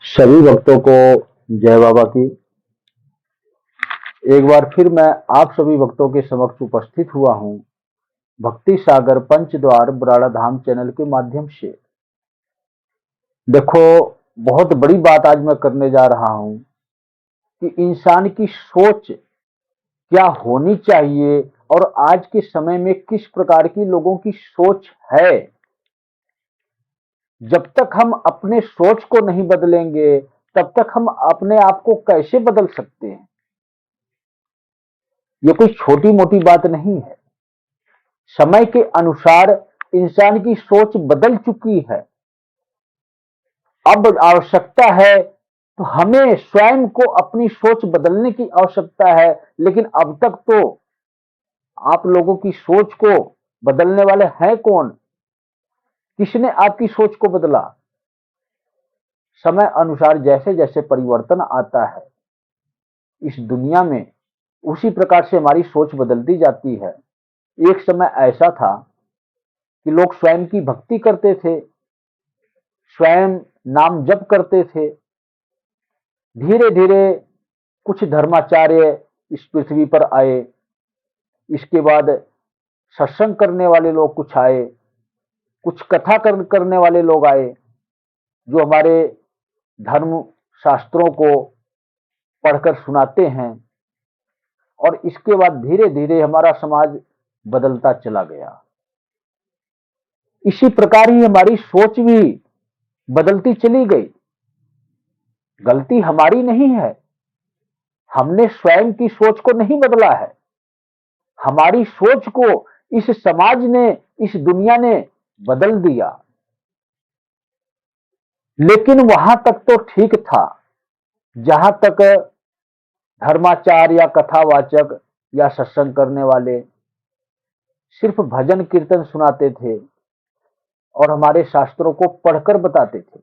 सभी भक्तों को जय बाबा की। एक बार फिर मैं आप सभी भक्तों के समक्ष उपस्थित हुआ हूं भक्ति सागर पंचद्वार बराड़ा धाम चैनल के माध्यम से। देखो, बहुत बड़ी बात आज मैं करने जा रहा हूं कि इंसान की सोच क्या होनी चाहिए और आज के समय में किस प्रकार की लोगों की सोच है। जब तक हम अपने सोच को नहीं बदलेंगे तब तक हम अपने आप को कैसे बदल सकते हैं। ये कोई छोटी मोटी बात नहीं है। समय के अनुसार इंसान की सोच बदल चुकी है। अब आवश्यकता है तो हमें स्वयं को अपनी सोच बदलने की आवश्यकता है। लेकिन अब तक तो आप लोगों की सोच को बदलने वाले हैं कौन? किसने आपकी सोच को बदला? समय अनुसार जैसे जैसे परिवर्तन आता है इस दुनिया में, उसी प्रकार से हमारी सोच बदलती जाती है। एक समय ऐसा था कि लोग स्वयं की भक्ति करते थे, स्वयं नाम जप करते थे। धीरे धीरे कुछ धर्माचार्य इस पृथ्वी पर आए। इसके बाद सत्संग करने वाले लोग कुछ आए, कुछ कथा करने वाले लोग आए जो हमारे धर्म शास्त्रों को पढ़कर सुनाते हैं। और इसके बाद धीरे धीरे हमारा समाज बदलता चला गया। इसी प्रकार ही हमारी सोच भी बदलती चली गई। गलती हमारी नहीं है, हमने स्वयं की सोच को नहीं बदला है। हमारी सोच को इस समाज ने, इस दुनिया ने बदल दिया। लेकिन वहां तक तो ठीक था जहां तक धर्माचार्य या कथावाचक या सत्संग करने वाले सिर्फ भजन कीर्तन सुनाते थे और हमारे शास्त्रों को पढ़कर बताते थे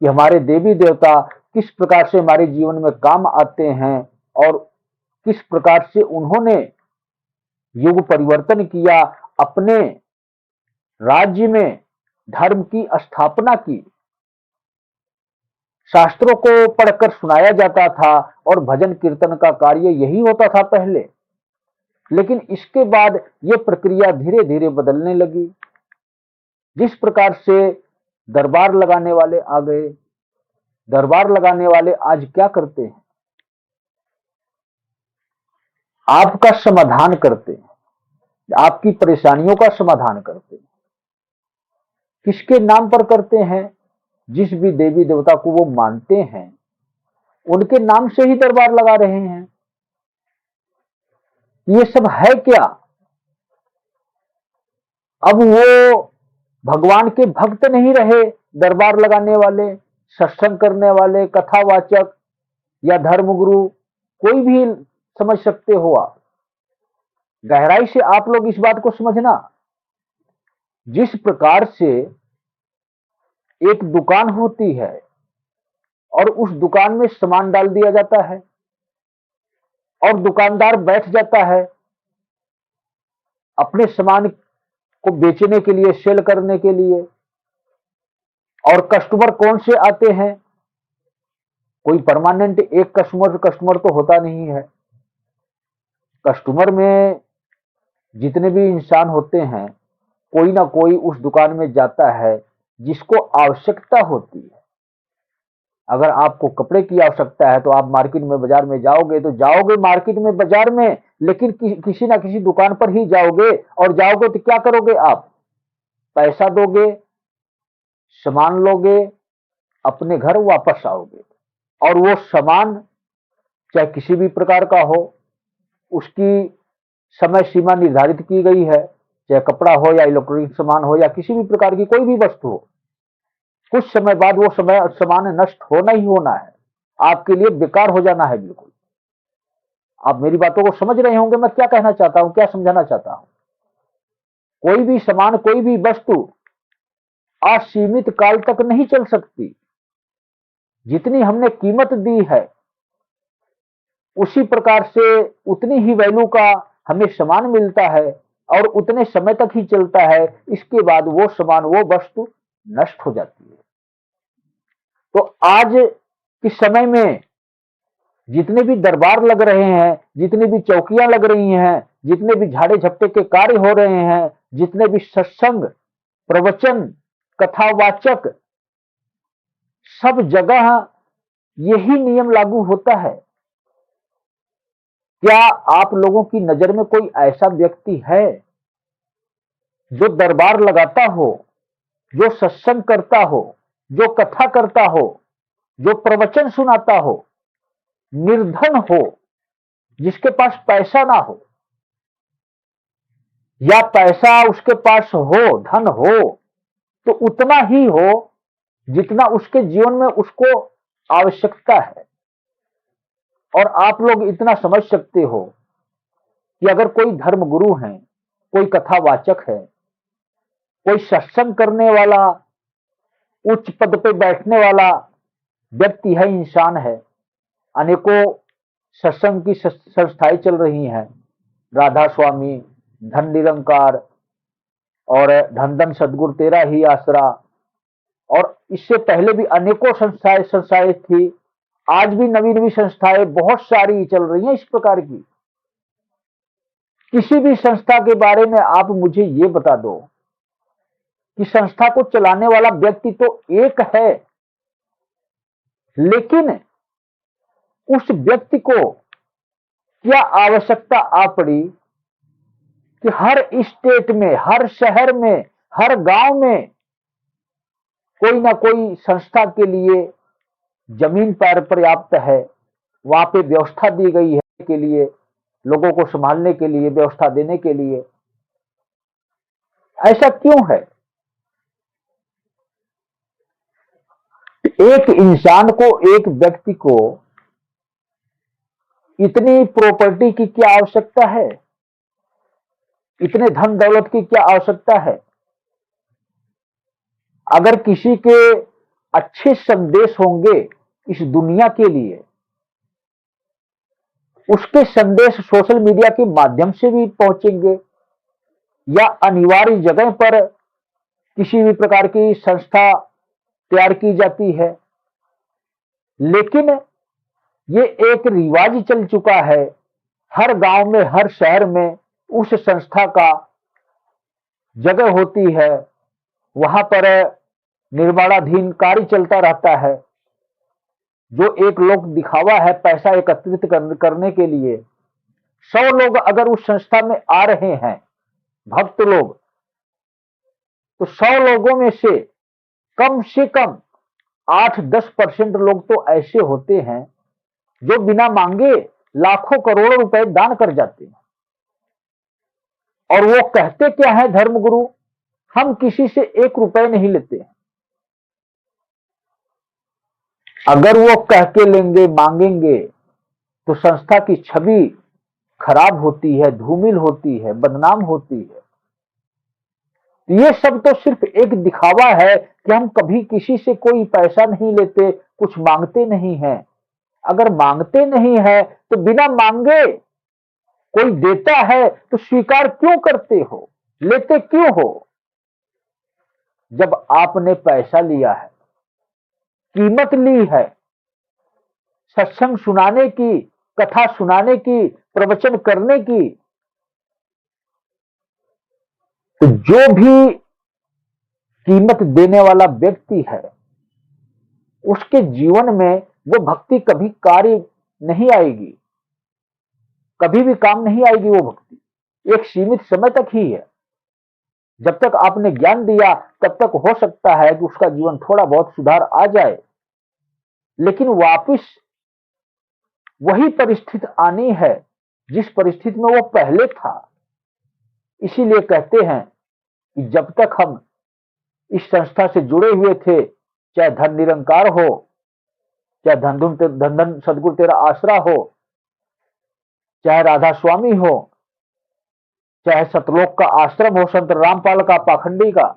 कि हमारे देवी देवता किस प्रकार से हमारे जीवन में काम आते हैं और किस प्रकार से उन्होंने युग परिवर्तन किया, अपने राज्य में धर्म की स्थापना की। शास्त्रों को पढ़कर सुनाया जाता था और भजन कीर्तन का कार्य यही होता था पहले। लेकिन इसके बाद ये प्रक्रिया धीरे धीरे बदलने लगी। जिस प्रकार से दरबार लगाने वाले आ गए, दरबार लगाने वाले आज क्या करते हैं? आपका समाधान करते हैं, आपकी परेशानियों का समाधान करते हैं। किसके नाम पर करते हैं? जिस भी देवी देवता को वो मानते हैं उनके नाम से ही दरबार लगा रहे हैं। ये सब है क्या? अब वो भगवान के भक्त नहीं रहे। दरबार लगाने वाले, सत्संग करने वाले, कथावाचक या धर्मगुरु, कोई भी समझ सकते हो आप। गहराई से आप लोग इस बात को समझना। जिस प्रकार से एक दुकान होती है और उस दुकान में सामान डाल दिया जाता है और दुकानदार बैठ जाता है अपने सामान को बेचने के लिए, सेल करने के लिए। और कस्टमर कौन से आते हैं? कोई परमानेंट एक कस्टमर तो होता नहीं है। कस्टमर में जितने भी इंसान होते हैं, कोई ना कोई उस दुकान में जाता है जिसको आवश्यकता होती है। अगर आपको कपड़े की आवश्यकता है तो आप मार्केट में, बाजार में जाओगे तो जाओगे मार्केट में, बाजार में, लेकिन किसी ना किसी दुकान पर ही जाओगे। और जाओगे तो क्या करोगे? आप पैसा दोगे, सामान लोगे, अपने घर वापस आओगे। और वो सामान चाहे किसी भी प्रकार का हो, उसकी समय सीमा निर्धारित की गई है। चाहे कपड़ा हो या इलेक्ट्रॉनिक सामान हो या किसी भी प्रकार की कोई भी वस्तु हो, कुछ समय बाद वो सामान नष्ट होना ही होना है, आपके लिए बेकार हो जाना है बिल्कुल। आप मेरी बातों को समझ रहे होंगे मैं क्या कहना चाहता हूं, क्या समझाना चाहता हूं। कोई भी सामान, कोई भी वस्तु असीमित काल तक नहीं चल सकती। जितनी हमने कीमत दी है उसी प्रकार से उतनी ही वैल्यू का हमें सामान मिलता है और उतने समय तक ही चलता है। इसके बाद वो सामान, वो वस्तु नष्ट हो जाती है। तो आज के समय में जितने भी दरबार लग रहे हैं, जितनी भी चौकियां लग रही हैं, जितने भी झाड़े झपटे के कार्य हो रहे हैं, जितने भी सत्संग, प्रवचन, कथावाचक, सब जगह यही नियम लागू होता है। क्या आप लोगों की नजर में कोई ऐसा व्यक्ति है जो दरबार लगाता हो, जो सत्संग करता हो, जो कथा करता हो, जो प्रवचन सुनाता हो, निर्धन हो, जिसके पास पैसा ना हो, या पैसा उसके पास हो, धन हो तो उतना ही हो जितना उसके जीवन में उसको आवश्यकता है। और आप लोग इतना समझ सकते हो कि अगर कोई धर्म गुरु है, कोई कथावाचक है, कोई सत्संग करने वाला, उच्च पद पे बैठने वाला व्यक्ति है, इंसान है, अनेकों सत्संग की संस्थाएं चल रही हैं, राधा स्वामी, धन निरंकार और धन धन सदगुरु तेरा ही आसरा, और इससे पहले भी अनेकों संस्थाएं थी। आज भी नवी नवी संस्थाएं बहुत सारी चल रही हैं इस प्रकार की। किसी भी संस्था के बारे में आप मुझे ये बता दो कि संस्था को चलाने वाला व्यक्ति तो एक है, लेकिन उस व्यक्ति को क्या आवश्यकता आ पड़ी कि हर स्टेट में, हर शहर में, हर गांव में कोई ना कोई संस्था के लिए जमीन पर पर्याप्त है, वहां पे व्यवस्था दी गई है के लिए, लोगों को संभालने के लिए, व्यवस्था देने के लिए। ऐसा क्यों है? एक इंसान को, एक व्यक्ति को इतनी प्रॉपर्टी की क्या आवश्यकता है, इतने धन दौलत की क्या आवश्यकता है? अगर किसी के अच्छे संदेश होंगे इस दुनिया के लिए, उसके संदेश सोशल मीडिया के माध्यम से भी पहुंचेंगे, या अनिवार्य जगह पर किसी भी प्रकार की संस्था तैयार की जाती है। लेकिन ये एक रिवाज चल चुका है, हर गांव में, हर शहर में उस संस्था का जगह होती है, वहां पर निर्माणाधीन कार्य चलता रहता है। जो एक लोग दिखावा है पैसा एकत्रित करने के लिए, 100 लोग अगर उस संस्था में आ रहे हैं, भक्त लोग, तो 100 लोगों में से कम 8-10% लोग तो ऐसे होते हैं जो बिना मांगे लाखों करोड़ों रुपए दान कर जाते हैं। और वो कहते क्या है धर्मगुरु, हम किसी से 1 रुपए नहीं लेते हैं। अगर वो कह के लेंगे, मांगेंगे, तो संस्था की छवि खराब होती है, धूमिल होती है, बदनाम होती है। ये सब तो सिर्फ एक दिखावा है कि हम कभी किसी से कोई पैसा नहीं लेते, कुछ मांगते नहीं हैं। अगर मांगते नहीं है तो बिना मांगे कोई देता है तो स्वीकार क्यों करते हो, लेते क्यों हो? जब आपने पैसा लिया है, कीमत ली है, सत्संग सुनाने की, कथा सुनाने की, प्रवचन करने की, तो जो भी कीमत देने वाला व्यक्ति है, उसके जीवन में वो भक्ति कभी कार्य नहीं आएगी, कभी भी काम नहीं आएगी। वो भक्ति एक सीमित समय तक ही है। जब तक आपने ज्ञान दिया तब तक हो सकता है कि उसका जीवन थोड़ा बहुत सुधार आ जाए, लेकिन वापस वही परिस्थिति आनी है जिस परिस्थिति में वो पहले था। इसीलिए कहते हैं कि जब तक हम इस संस्था से जुड़े हुए थे, चाहे धन निरंकार हो, चाहे धन धन सदगुरु तेरा आसरा हो, चाहे राधा स्वामी हो, चाहे सतलोक का आश्रम हो, संत रामपाल का पाखंडी का,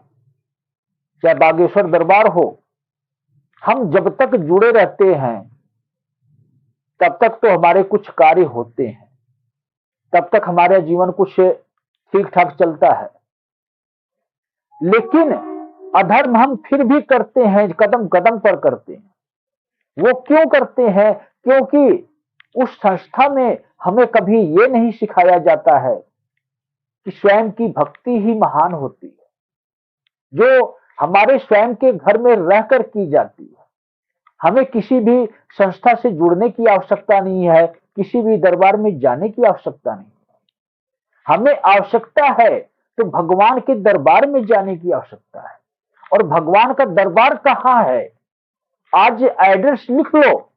चाहे बागेश्वर दरबार हो, हम जब तक जुड़े रहते हैं तब तक तो हमारे कुछ कार्य होते हैं, तब तक हमारा जीवन कुछ ठीक ठाक चलता है। लेकिन अधर्म हम फिर भी करते हैं, कदम कदम पर करते हैं। वो क्यों करते हैं? क्योंकि उस संस्था में हमें कभी ये नहीं सिखाया जाता है कि स्वयं की भक्ति ही महान होती है, जो हमारे स्वयं के घर में रहकर की जाती है। हमें किसी भी संस्था से जुड़ने की आवश्यकता नहीं है, किसी भी दरबार में जाने की आवश्यकता नहीं। हमें आवश्यकता है तो भगवान के दरबार में जाने की आवश्यकता है। और भगवान का दरबार कहाँ है? आज एड्रेस लिख लो।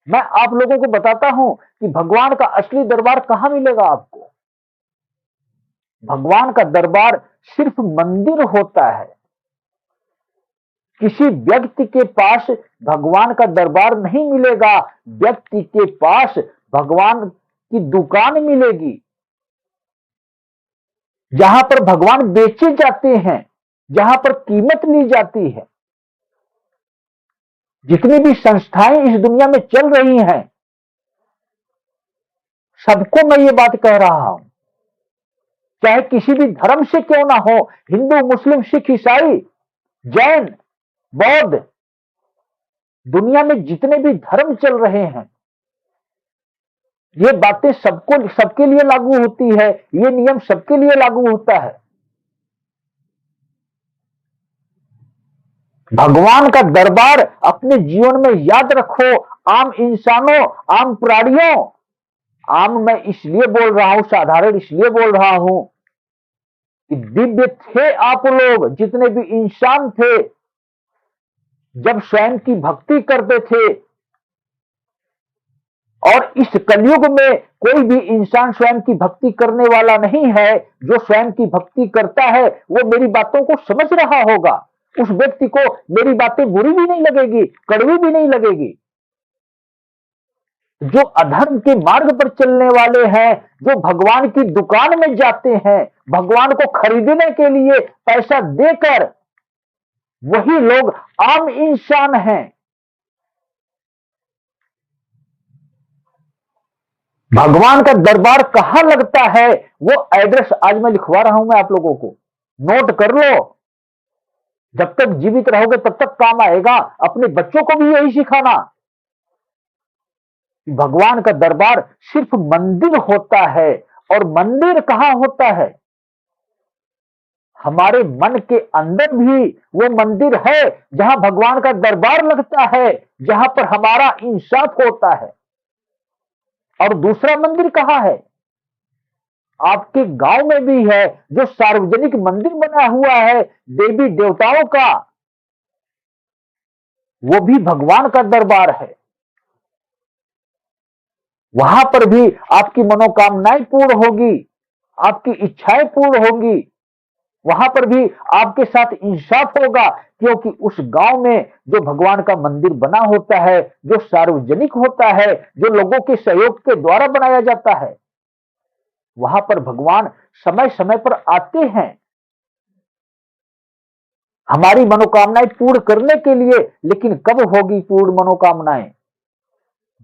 मैं आप लोगों को बताता हूं कि भगवान का असली दरबार कहां मिलेगा आपको। भगवान का दरबार सिर्फ मंदिर होता है। किसी व्यक्ति के पास भगवान का दरबार नहीं मिलेगा, व्यक्ति के पास भगवान की दुकान मिलेगी, जहां पर भगवान बेचे जाते हैं, जहां पर कीमत ली जाती है। जितनी भी संस्थाएं इस दुनिया में चल रही हैं, सबको मैं ये बात कह रहा हूं, चाहे किसी भी धर्म से क्यों ना हो, हिंदू, मुस्लिम, सिख, ईसाई, जैन, बौद्ध, दुनिया में जितने भी धर्म चल रहे हैं, ये बातें सबको सबके लिए लागू होती है, ये नियम सबके लिए लागू होता है। भगवान का दरबार अपने जीवन में याद रखो। आम इंसानों, आम प्राणियों, आम मैं इसलिए बोल रहा हूं, साधारण इसलिए बोल रहा हूं कि दिव्य थे आप लोग, जितने भी इंसान थे, जब स्वयं की भक्ति करते थे। और इस कलयुग में कोई भी इंसान स्वयं की भक्ति करने वाला नहीं है। जो स्वयं की भक्ति करता है वो मेरी बातों को समझ रहा होगा, उस व्यक्ति को मेरी बातें बुरी भी नहीं लगेगी, कड़वी भी नहीं लगेगी। जो अधर्म के मार्ग पर चलने वाले हैं, जो भगवान की दुकान में जाते हैं, भगवान को खरीदने के लिए पैसा देकर, वही लोग आम इंसान हैं। भगवान का दरबार कहां लगता है, वो एड्रेस आज मैं लिखवा रहा हूं, मैं आप लोगों को नोट कर लो। जब तक जीवित रहोगे तब तक काम आएगा। अपने बच्चों को भी यही सिखाना। भगवान का दरबार सिर्फ मंदिर होता है। और मंदिर कहां होता है? हमारे मन के अंदर भी वो मंदिर है, जहां भगवान का दरबार लगता है, जहां पर हमारा इंसाफ होता है। और दूसरा मंदिर कहां है? आपके गांव में भी है, जो सार्वजनिक मंदिर बना हुआ है देवी देवताओं का, वो भी भगवान का दरबार है। वहां पर भी आपकी मनोकामनाएं पूर्ण होगी, आपकी इच्छाएं पूर्ण होंगी। वहां पर भी आपके साथ इंसाफ होगा, क्योंकि उस गांव में जो भगवान का मंदिर बना होता है, जो सार्वजनिक होता है, जो लोगों के सहयोग के द्वारा बनाया जाता है, वहां पर भगवान समय समय पर आते हैं हमारी मनोकामनाएं पूर्ण करने के लिए। लेकिन कब होगी पूर्ण मनोकामनाएं?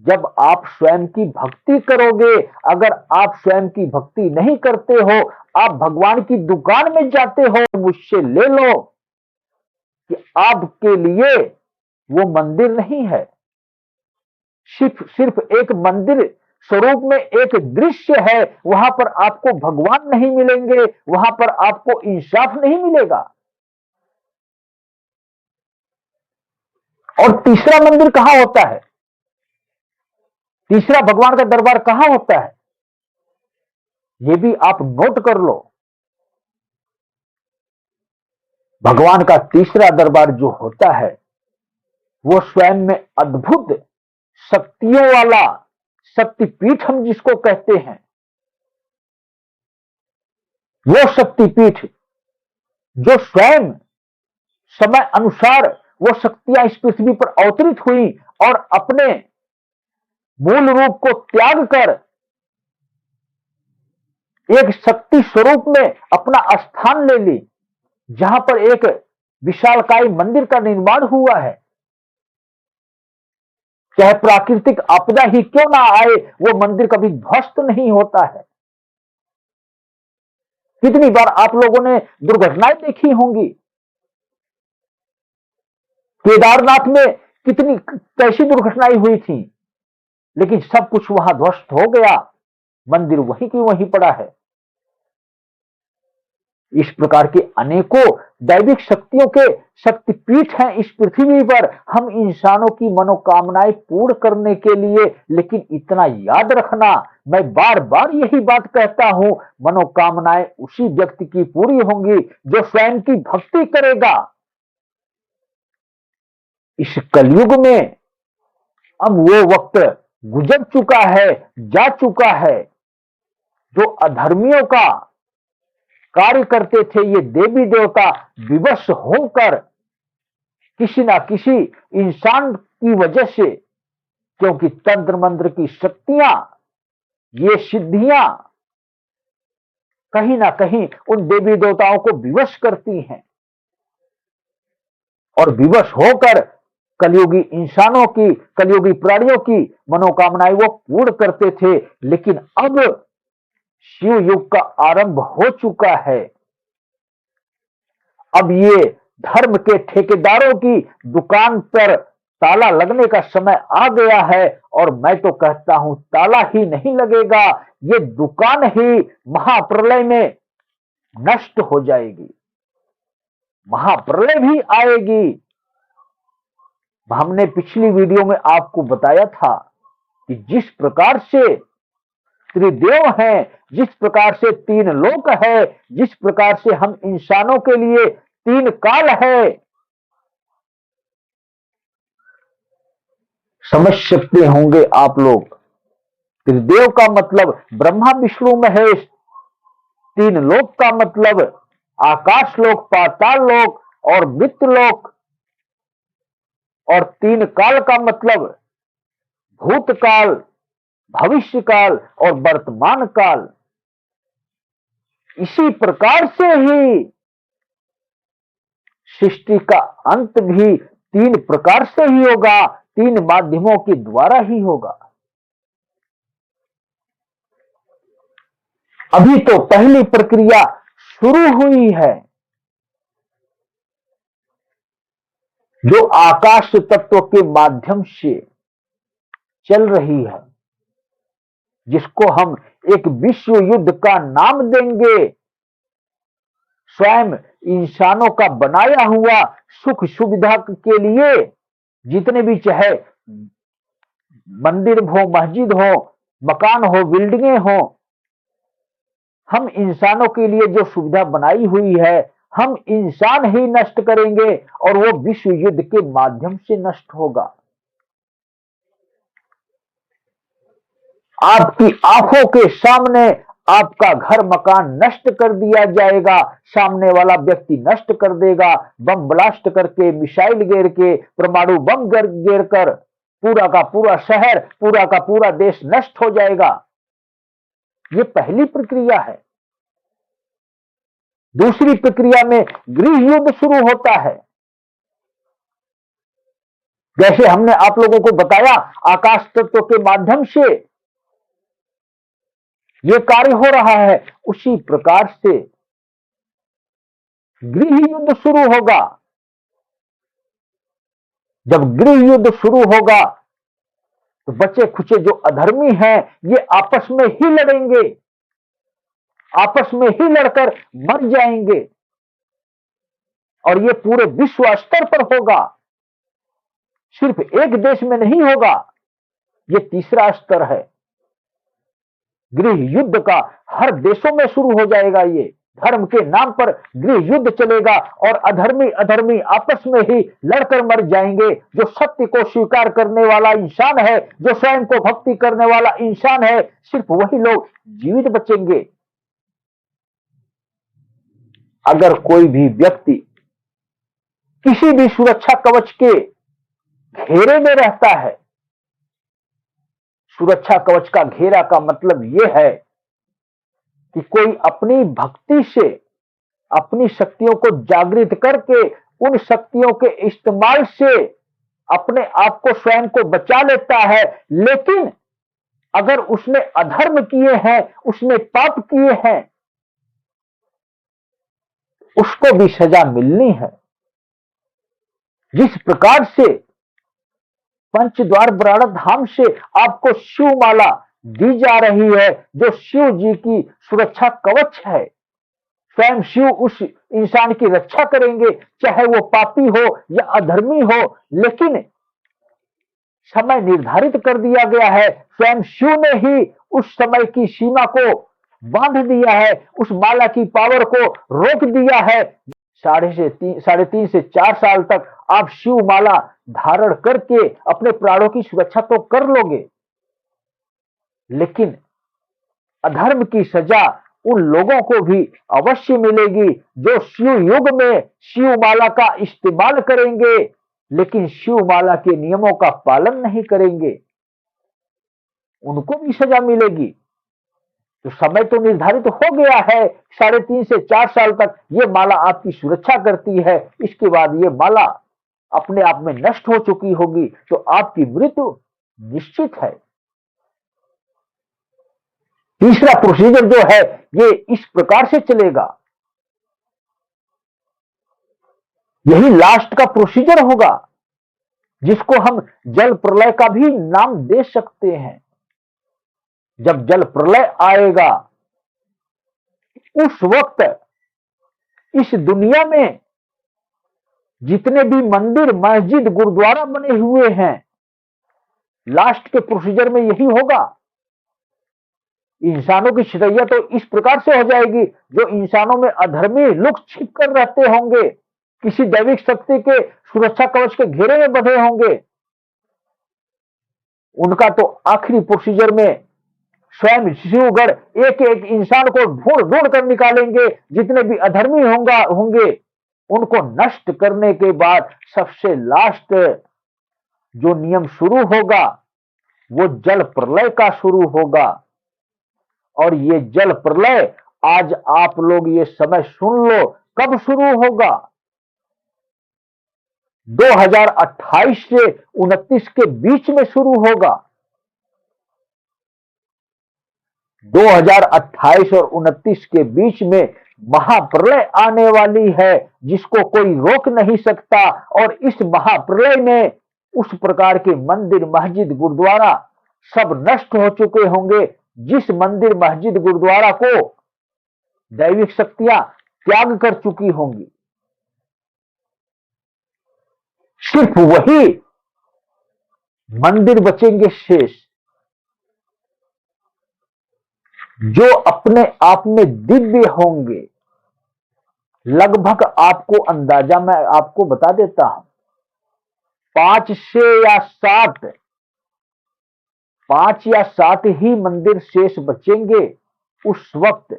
जब आप स्वयं की भक्ति करोगे। अगर आप स्वयं की भक्ति नहीं करते हो, आप भगवान की दुकान में जाते हो, मुझसे ले लो कि आपके लिए वो मंदिर नहीं है, सिर्फ सिर्फ एक मंदिर स्वरूप में एक दृश्य है। वहां पर आपको भगवान नहीं मिलेंगे, वहां पर आपको इंसाफ नहीं मिलेगा। और तीसरा मंदिर कहां होता है? तीसरा भगवान का दरबार कहां होता है? यह भी आप नोट कर लो। भगवान का तीसरा दरबार जो होता है, वो स्वयं में अद्भुत शक्तियों वाला शक्तिपीठ हम जिसको कहते हैं, वो शक्तिपीठ जो स्वयं समय अनुसार वो शक्तियां इस पृथ्वी पर अवतरित हुई और अपने मूल रूप को त्याग कर एक शक्ति स्वरूप में अपना स्थान ले ली, जहां पर एक विशालकाय मंदिर का निर्माण हुआ है। चाहे प्राकृतिक आपदा ही क्यों ना आए, वो मंदिर कभी ध्वस्त नहीं होता है। कितनी बार आप लोगों ने दुर्घटनाएं देखी होंगी। केदारनाथ में कितनी कैसी दुर्घटनाएं हुई थी, लेकिन सब कुछ वहां ध्वस्त हो गया, मंदिर वहीं की वहीं पड़ा है। इस प्रकार के अनेकों दैविक शक्तियों के शक्तिपीठ हैं इस पृथ्वी पर, हम इंसानों की मनोकामनाएं पूर्ण करने के लिए। लेकिन इतना याद रखना, मैं बार बार यही बात कहता हूं, मनोकामनाएं उसी व्यक्ति की पूरी होंगी जो स्वयं की भक्ति करेगा। इस कलयुग में अब वो वक्त गुजर चुका है, जा चुका है, जो अधर्मियों का कार्य करते थे ये देवी देवता विवश होकर किसी ना किसी इंसान की वजह से, क्योंकि तंत्र मंत्र की शक्तियां, ये सिद्धियां कहीं ना कहीं उन देवी देवताओं को विवश करती हैं, और विवश होकर कलयुगी इंसानों की, कलयुगी प्राणियों की मनोकामनाएं वो पूर्ण करते थे। लेकिन अब शिव युग का आरंभ हो चुका है। अब ये धर्म के ठेकेदारों की दुकान पर ताला लगने का समय आ गया है, और मैं तो कहता हूं ताला ही नहीं लगेगा, ये दुकान ही महाप्रलय में नष्ट हो जाएगी, महाप्रलय भी आएगी। हमने पिछली वीडियो में आपको बताया था कि जिस प्रकार से त्रिदेव हैं, जिस प्रकार से तीन लोक है, जिस प्रकार से हम इंसानों के लिए तीन काल है, समझ सकते होंगे आप लोग। त्रिदेव का मतलब ब्रह्मा विष्णु महेश, तीन लोक का मतलब आकाश लोक, पाताल लोक और मृत्यु लोक, और तीन काल का मतलब भूतकाल, भविष्य काल और वर्तमान काल। इसी प्रकार से ही सृष्टि का अंत भी तीन प्रकार से ही होगा, तीन माध्यमों के द्वारा ही होगा। अभी तो पहली प्रक्रिया शुरू हुई है, जो आकाश तत्व के माध्यम से चल रही है, जिसको हम एक विश्व युद्ध का नाम देंगे। स्वयं इंसानों का बनाया हुआ सुख सुविधा के लिए जितने भी चाहे मंदिर हो, मस्जिद हो, मकान हो, बिल्डिंगें हो, हम इंसानों के लिए जो सुविधा बनाई हुई है, हम इंसान ही नष्ट करेंगे, और वो विश्व युद्ध के माध्यम से नष्ट होगा। आपकी आंखों के सामने आपका घर मकान नष्ट कर दिया जाएगा, सामने वाला व्यक्ति नष्ट कर देगा, बम ब्लास्ट करके, मिसाइल गिर के, परमाणु बम गिर कर पूरा का पूरा शहर, पूरा का पूरा देश नष्ट हो जाएगा। ये पहली प्रक्रिया है। दूसरी प्रक्रिया में गृह युद्ध शुरू होता है। जैसे हमने आप लोगों को बताया, आकाश तत्व के माध्यम से ये कार्य हो रहा है, उसी प्रकार से गृह युद्ध शुरू होगा। जब गृह युद्ध शुरू होगा तो बचे खुचे जो अधर्मी हैं, ये आपस में ही लड़ेंगे, आपस में ही लड़कर मर जाएंगे, और ये पूरे विश्व स्तर पर होगा, सिर्फ एक देश में नहीं होगा। ये तीसरा स्तर है गृह युद्ध का, हर देशों में शुरू हो जाएगा। ये धर्म के नाम पर गृह युद्ध चलेगा, और अधर्मी अधर्मी आपस में ही लड़कर मर जाएंगे। जो सत्य को स्वीकार करने वाला इंसान है, जो स्वयं को भक्ति करने वाला इंसान है, सिर्फ वही लोग जीवित बचेंगे। अगर कोई भी व्यक्ति किसी भी सुरक्षा कवच के घेरे में रहता है, सुरक्षा कवच का घेरा का मतलब यह है कि कोई अपनी भक्ति से अपनी शक्तियों को जागृत करके उन शक्तियों के इस्तेमाल से अपने आप को, स्वयं को बचा लेता है। लेकिन अगर उसने अधर्म किए हैं, उसने पाप किए हैं, उसको भी सजा मिलनी है। जिस प्रकार से पंच द्वार ब्राह्मण धाम से आपको शिव माला दी जा रही है, जो शिव जी की सुरक्षा कवच है। स्वयं शिव उस इंसान की रक्षा करेंगे, चाहे वो पापी हो या अधर्मी हो, लेकिन समय निर्धारित कर दिया गया है। स्वयं शिव ने ही उस समय की सीमा को बांध दिया है, उस माला की पावर को रोक दिया है। 3.5 से 4 साल तक आप शिव माला धारण करके अपने प्राणों की सुरक्षा तो कर लोगे, लेकिन अधर्म की सजा उन लोगों को भी अवश्य मिलेगी जो शिव युग में शिव माला का इस्तेमाल करेंगे, लेकिन शिव माला के नियमों का पालन नहीं करेंगे, उनको भी सजा मिलेगी। तो समय तो निर्धारित हो गया है, 3.5 से 4 साल तक ये माला आपकी सुरक्षा करती है। इसके बाद ये माला अपने आप में नष्ट हो चुकी होगी, तो आपकी मृत्यु निश्चित है। तीसरा प्रोसीजर जो है ये इस प्रकार से चलेगा, यही लास्ट का प्रोसीजर होगा, जिसको हम जल प्रलय का भी नाम दे सकते हैं। जब जल प्रलय आएगा, उस वक्त इस दुनिया में जितने भी मंदिर, मस्जिद, गुरुद्वारा बने हुए हैं, लास्ट के प्रोसीजर में यही होगा। इंसानों की शरैया तो इस प्रकार से हो जाएगी, जो इंसानों में अधर्मी लुक छिप कर रहते होंगे, किसी दैविक शक्ति के सुरक्षा कवच के घेरे में बंधे होंगे, उनका तो आखिरी प्रोसीजर में स्वयं शिवगढ़ एक एक इंसान को ढूंढ ढूंढ कर निकालेंगे। जितने भी अधर्मी होंगे उनको नष्ट करने के बाद सबसे लास्ट जो नियम शुरू होगा वो जल प्रलय का शुरू होगा। और ये जल प्रलय आज आप लोग ये समय सुन लो, कब शुरू होगा? 2028 से 29 के बीच में शुरू होगा। 2028 और 29 के बीच में महाप्रलय आने वाली है, जिसको कोई रोक नहीं सकता। और इस महाप्रलय में उस प्रकार के मंदिर, मस्जिद, गुरुद्वारा सब नष्ट हो चुके होंगे। जिस मंदिर, मस्जिद, गुरुद्वारा को दैविक शक्तियां त्याग कर चुकी होंगी, सिर्फ वही मंदिर बचेंगे शेष, जो अपने आप में दिव्य होंगे। लगभग आपको अंदाजा मैं आपको बता देता हूं, 5 या 7 ही मंदिर शेष बचेंगे उस वक्त,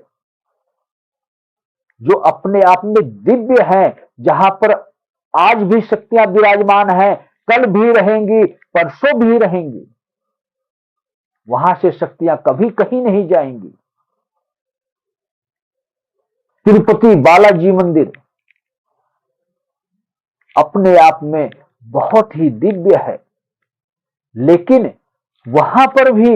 जो अपने आप में दिव्य हैं, जहां पर आज भी शक्तियां विराजमान हैं, कल भी रहेंगी, परसों भी रहेंगी। वहां से शक्तियां कभी कहीं नहीं जाएंगी। तिरुपति बालाजी मंदिर अपने आप में बहुत ही दिव्य है, लेकिन वहां पर भी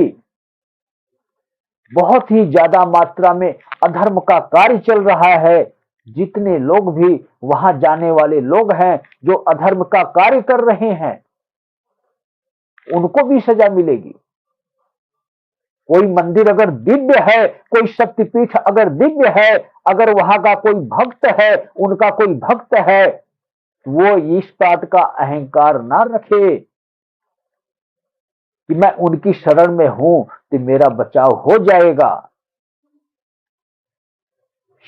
बहुत ही ज्यादा मात्रा में अधर्म का कार्य चल रहा है। जितने लोग भी वहां जाने वाले लोग हैं जो अधर्म का कार्य कर रहे हैं, उनको भी सजा मिलेगी। कोई मंदिर अगर दिव्य है, कोई शक्तिपीठ अगर दिव्य है, अगर वहां का कोई भक्त है, उनका कोई भक्त है, वो इस बात का अहंकार ना रखे कि मैं उनकी शरण में हूं तो मेरा बचाव हो जाएगा।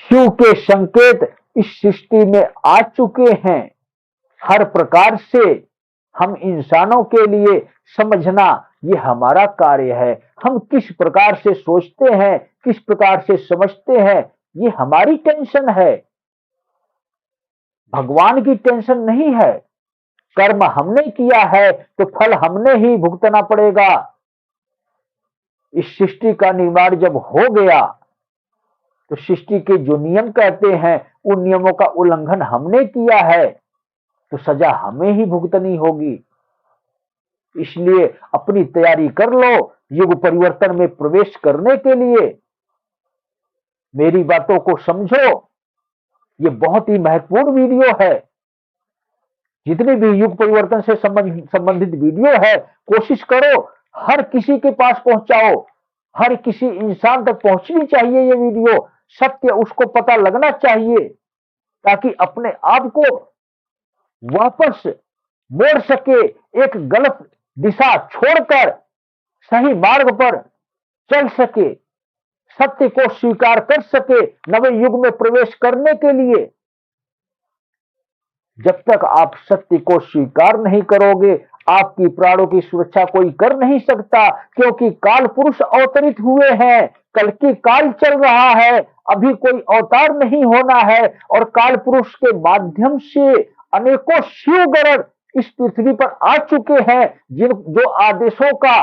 शिव के संकेत इस सृष्टि में आ चुके हैं। हर प्रकार से हम इंसानों के लिए समझना ये हमारा कार्य है। हम किस प्रकार से सोचते हैं, किस प्रकार से समझते हैं, ये हमारी टेंशन है, भगवान की टेंशन नहीं है। कर्म हमने किया है तो फल हमने ही भुगतना पड़ेगा। इस सृष्टि का निर्माण जब हो गया तो सृष्टि के जो नियम कहते हैं, उन नियमों का उल्लंघन हमने किया है तो सजा हमें ही भुगतनी होगी। इसलिए अपनी तैयारी कर लो युग परिवर्तन में प्रवेश करने के लिए। मेरी बातों को समझो, ये बहुत ही महत्वपूर्ण वीडियो है। जितने भी युग परिवर्तन से संबंधित वीडियो है, कोशिश करो हर किसी के पास पहुंचाओ, हर किसी इंसान तक पहुंचनी चाहिए ये वीडियो, सत्य उसको पता लगना चाहिए, ताकि अपने आप को वापस मोड़ सके, एक गलत दिशा छोड़कर सही मार्ग पर चल सके, सत्य को स्वीकार कर सके, नवे युग में प्रवेश करने के लिए। जब तक आप सत्य को स्वीकार नहीं करोगे, आपकी प्राणों की सुरक्षा कोई कर नहीं सकता, क्योंकि काल पुरुष अवतरित हुए हैं, कल की काल चल रहा है, अभी कोई अवतार नहीं होना है, और काल पुरुष के माध्यम से अनेकों शिवगण इस पृथ्वी पर आ चुके हैं, जो आदेशों का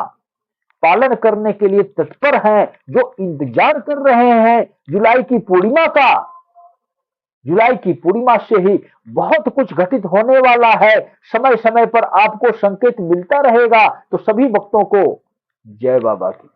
पालन करने के लिए तत्पर हैं, जो इंतजार कर रहे हैं जुलाई की पूर्णिमा का। जुलाई की पूर्णिमा से ही बहुत कुछ घटित होने वाला है, समय समय पर आपको संकेत मिलता रहेगा। तो सभी भक्तों को जय बाबा की।